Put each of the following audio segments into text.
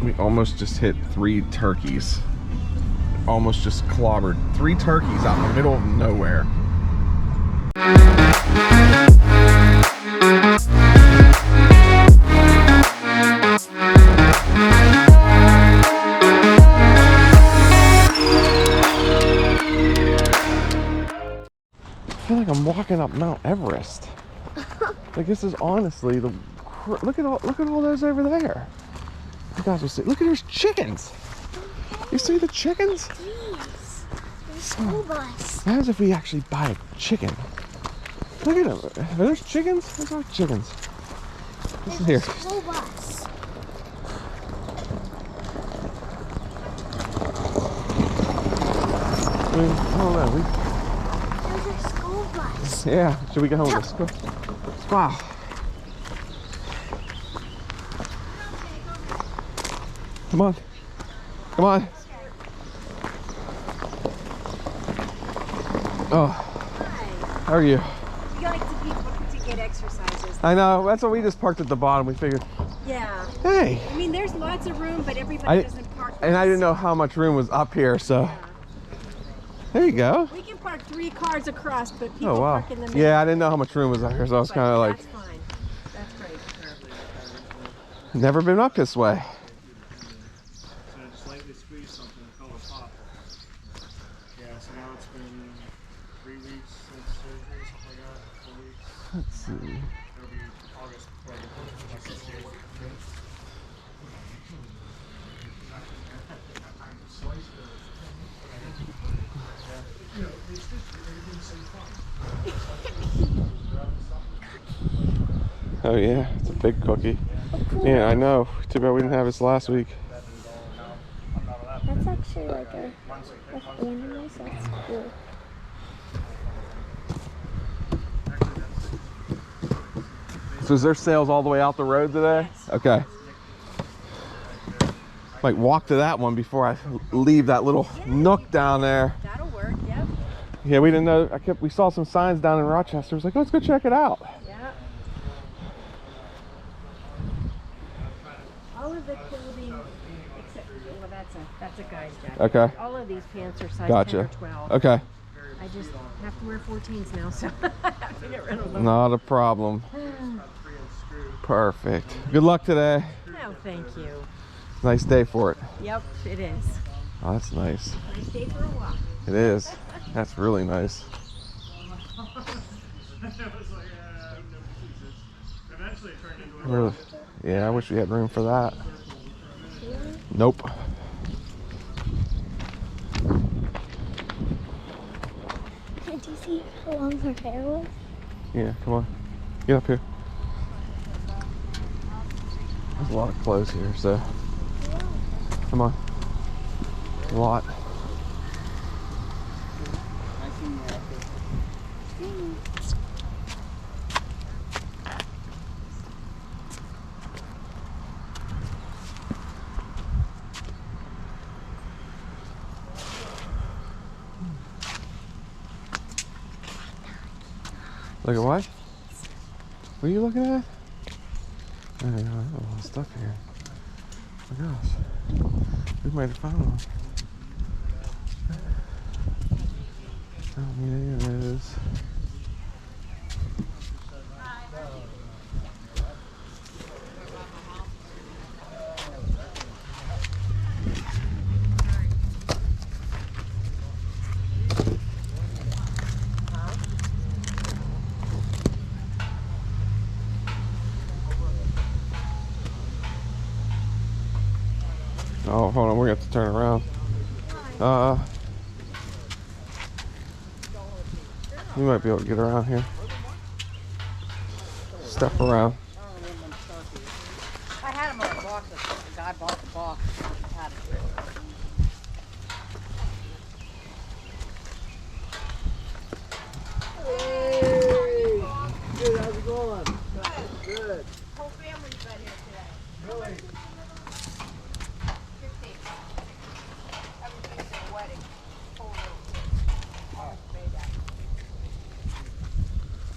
We almost just hit 3 turkeys. Almost just clobbered 3 turkeys out in the middle of nowhere. I feel like I'm walking up Mount Everest. Like this is honestly the look at all those over there. You guys will see. Look at those chickens. You see the chickens? Jeez, there's school bus. Imagine if we actually buy a chicken. Look at them. Are those chickens? Those are chickens. This is here. School bus. I mean, I don't know. There's a school bus. Yeah. Should we go home? Let's go. Wow. Come on. Come on. Oh. Hi. How are you? We like to get exercises. I know. That's what we just parked at the bottom. We figured. Yeah. Hey. I mean, there's lots of room, but everybody doesn't park. And I didn't know how much room was up here, so. Yeah. There you go. We can park 3 cars across, but people Oh wow. park in the middle. Yeah, I didn't know how much room was up here, so I was kind of like. That's fine. That's great. Never been up this way. Slightly squeeze something, color pop. Yeah, so now it's been 3 weeks since surgery, something like that, 4 weeks. Let's see. It'll be August before my sister gets Oh yeah, it's a big cookie. Yeah, I know. Too bad we didn't have this last week. That's actually like a animal, so that's cool. So is there sales all the way out the road today? Yes. Okay. Might walk to that one before I leave that little nook down there. That'll work, yep. Yeah, we didn't know. We saw some signs down in Rochester. I was like, let's go check it out. Yeah. All of the clothing, except, well, that's a guy's jacket. Okay. All of these pants are size Gotcha. 10 or 12. Okay. I just have to wear 14s now, so I have to get rid of them. Not a problem. Perfect. Good luck today. No, thank you. Nice day for it. Yep, it is. Oh, that's nice. Nice day for a walk. It is. That's really nice. Eventually it turned into a Really? Yeah, I wish we had room for that. Nope. Did you see how long her hair was? Yeah, come on. Get up here. There's a lot of clothes here, so. Come on. A lot. Look at what? What are you looking at? I don't know, a lot of stuff here. Oh my gosh. We might have found one. I don't need any of those. Oh, hold on, we're gonna have to turn around. You might be able to get around here. Step around. I had them on a box. The guy bought the box. I had it. Hey! Good, how's it going? Good. Whole family's been here today. Really? 15. Everything's a wedding. Whole room. Oh, made that.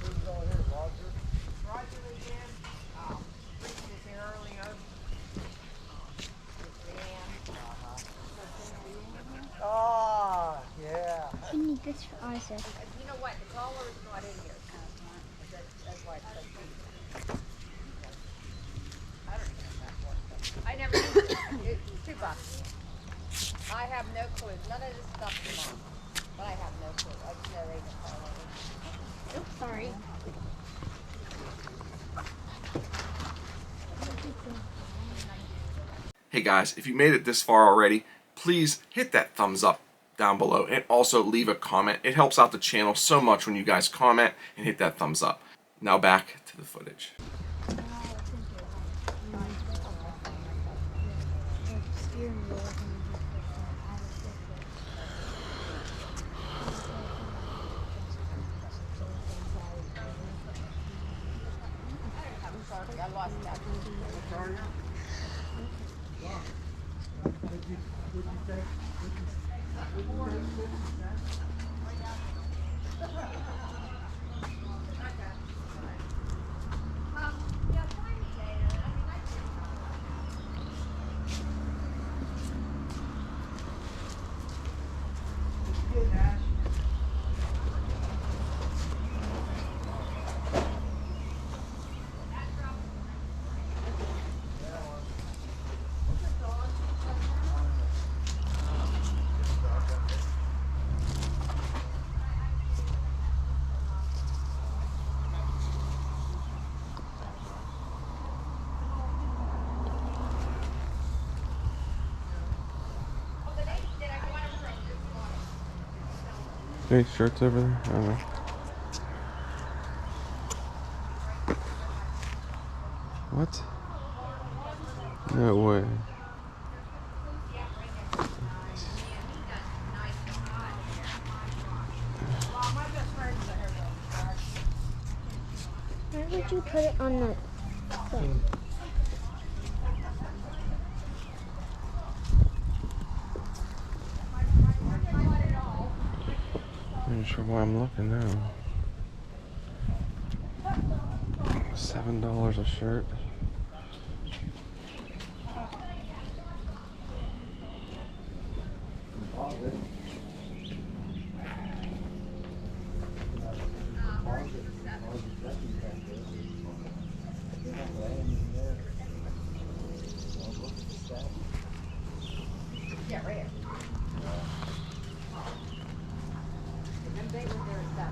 Who's all here, Roger? Roger again. Reached this in earlier. This for Isaac. You know what? The collar is not in here. That's why it's so cheap. I don't even know if that works. I never used it. It's $2. I have no clue. None of this stuff is mine. But I have no clue. I just know they don't collar. Oops, sorry. Hey guys, if you made it this far already, please hit that thumbs up down below and also leave a comment. It helps out the channel so much when you guys comment and hit that thumbs up. Now back to the footage. Sorry, I lost that. Any shirts over there? I don't know. What? No way. Why would you put it on the thing? I'm not sure why I'm looking now. $7 a shirt. Yeah, right here. Them big ones there is $7.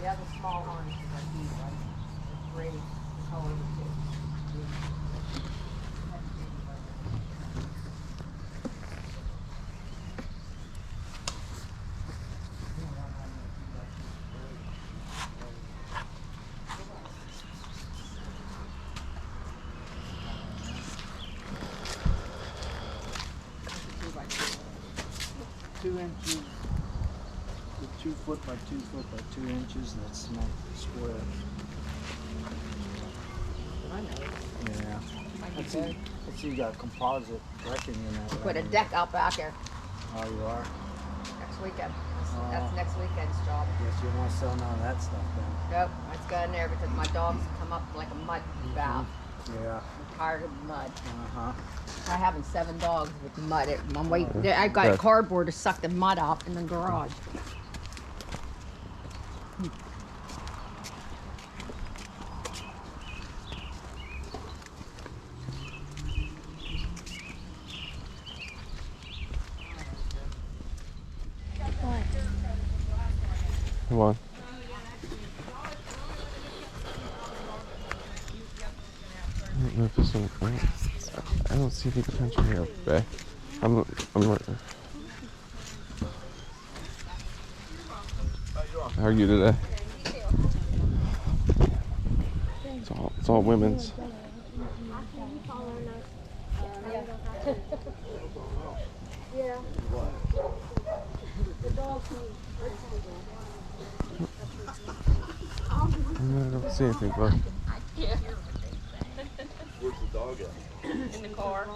The other small ones are these, right? It's gray color too. Two inches. The 2 foot by 2 foot by 2 inches. That's not square. I know. Yeah. I Let's can see. Let's see. You got composite decking in that. put a right deck out back there there. Oh, you are. next weekend. Oh. That's next weekend's job. Guess you want to sell none of that stuff then. Nope, let's go in there because my dogs come up like a mud bath. Yeah. I'm tired of mud. Uh huh. I having 7 dogs with mud. I'm waiting. I got Okay. cardboard to suck the mud out in the garage. Come on. I don't know if this one. I don't see any potential here, Bay. I'm like. How are you today? It's all women's. Yeah. I don't see anything, but In the car.